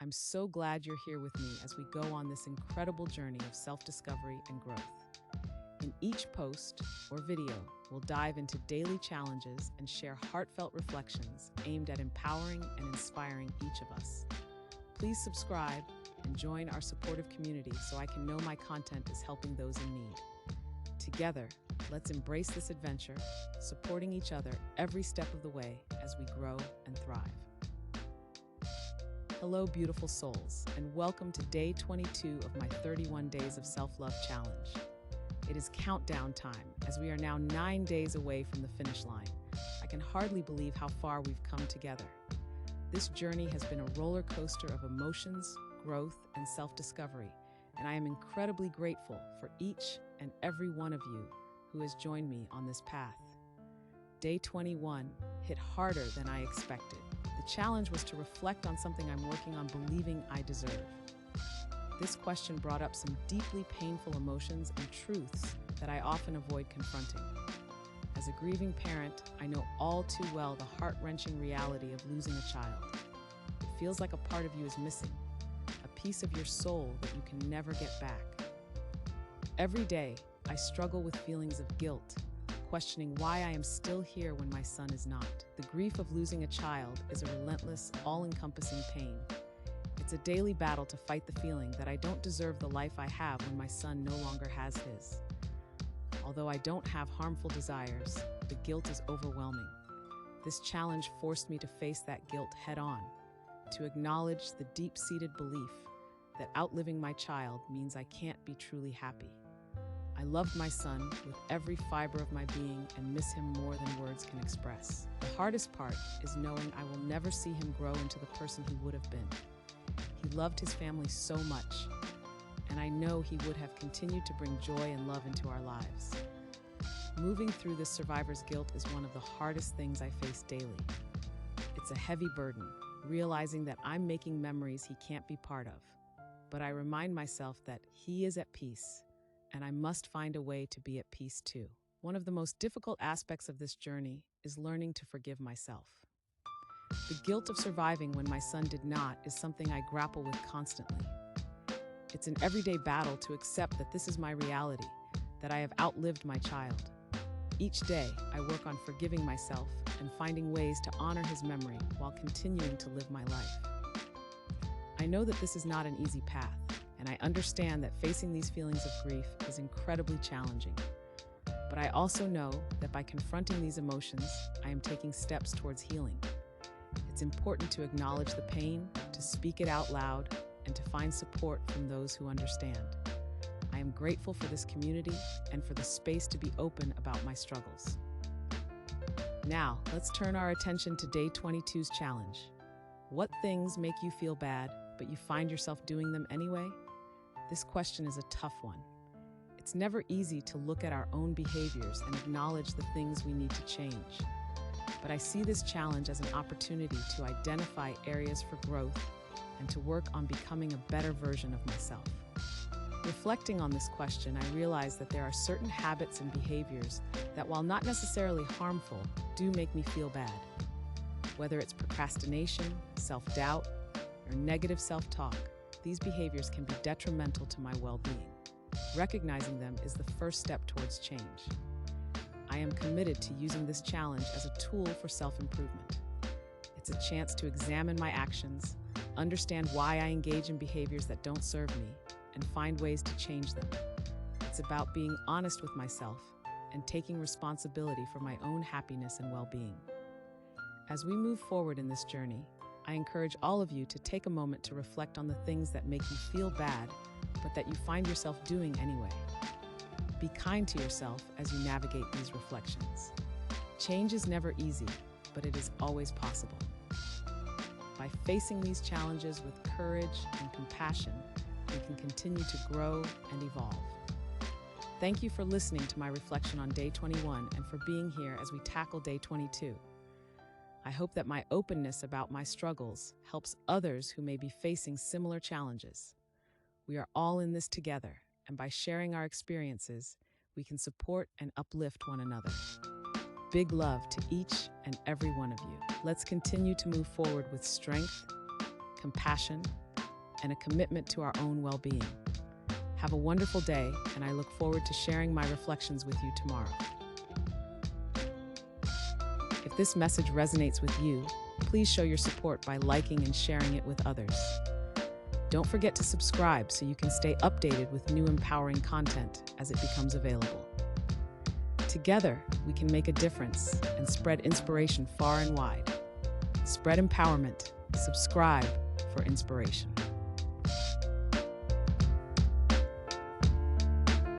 I'm so glad you're here with me as we go on this incredible journey of self-discovery and growth. In each post or video, we'll dive into daily challenges and share heartfelt reflections aimed at empowering and inspiring each of us. Please subscribe and join our supportive community so I can know my content is helping those in need. Together, let's embrace this adventure, supporting each other every step of the way as we grow and thrive. Hello, beautiful souls, and welcome to day 22 of my 31 Days of Self-Love Challenge. It is countdown time, as we are now 9 days away from the finish line. I can hardly believe how far we've come together. This journey has been a roller coaster of emotions, growth, and self-discovery, and I am incredibly grateful for each and every one of you who has joined me on this path. Day 21 hit harder than I expected. The challenge was to reflect on something I'm working on believing I deserve. This question brought up some deeply painful emotions and truths that I often avoid confronting. As a grieving parent, I know all too well the heart-wrenching reality of losing a child. It feels like a part of you is missing, a piece of your soul that you can never get back. Every day, I struggle with feelings of guilt, questioning why I am still here when my son is not. The grief of losing a child is a relentless, all-encompassing pain. It's a daily battle to fight the feeling that I don't deserve the life I have when my son no longer has his. Although I don't have harmful desires, the guilt is overwhelming. This challenge forced me to face that guilt head-on, to acknowledge the deep-seated belief that outliving my child means I can't be truly happy. I loved my son with every fiber of my being and miss him more than words can express. The hardest part is knowing I will never see him grow into the person he would have been. He loved his family so much, and I know he would have continued to bring joy and love into our lives. Moving through this survivor's guilt is one of the hardest things I face daily. It's a heavy burden, realizing that I'm making memories he can't be part of. But I remind myself that he is at peace, and I must find a way to be at peace too. One of the most difficult aspects of this journey is learning to forgive myself. The guilt of surviving when my son did not is something I grapple with constantly. It's an everyday battle to accept that this is my reality, that I have outlived my child. Each day, I work on forgiving myself and finding ways to honor his memory while continuing to live my life. I know that this is not an easy path, and I understand that facing these feelings of grief is incredibly challenging. But I also know that by confronting these emotions, I am taking steps towards healing. It's important to acknowledge the pain, to speak it out loud, and to find support from those who understand. I am grateful for this community and for the space to be open about my struggles. Now, let's turn our attention to day 22's challenge. What things make you feel bad, but you find yourself doing them anyway? This question is a tough one. It's never easy to look at our own behaviors and acknowledge the things we need to change. But I see this challenge as an opportunity to identify areas for growth and to work on becoming a better version of myself. Reflecting on this question, I realize that there are certain habits and behaviors that, while not necessarily harmful, do make me feel bad. Whether it's procrastination, self-doubt, or negative self-talk, these behaviors can be detrimental to my well-being. Recognizing them is the first step towards change. I am committed to using this challenge as a tool for self-improvement. It's a chance to examine my actions, understand why I engage in behaviors that don't serve me, and find ways to change them. It's about being honest with myself and taking responsibility for my own happiness and well-being. As we move forward in this journey, I encourage all of you to take a moment to reflect on the things that make you feel bad, but that you find yourself doing anyway. Be kind to yourself as you navigate these reflections. Change is never easy, but it is always possible. By facing these challenges with courage and compassion, we can continue to grow and evolve. Thank you for listening to my reflection on day 21 and for being here as we tackle day 22. I hope that my openness about my struggles helps others who may be facing similar challenges. We are all in this together, and by sharing our experiences, we can support and uplift one another. Big love to each and every one of you. Let's continue to move forward with strength, compassion, and a commitment to our own well-being. Have a wonderful day, and I look forward to sharing my reflections with you tomorrow. If this message resonates with you, please show your support by liking and sharing it with others. Don't forget to subscribe so you can stay updated with new empowering content as it becomes available. Together, we can make a difference and spread inspiration far and wide. Spread empowerment. Subscribe for inspiration.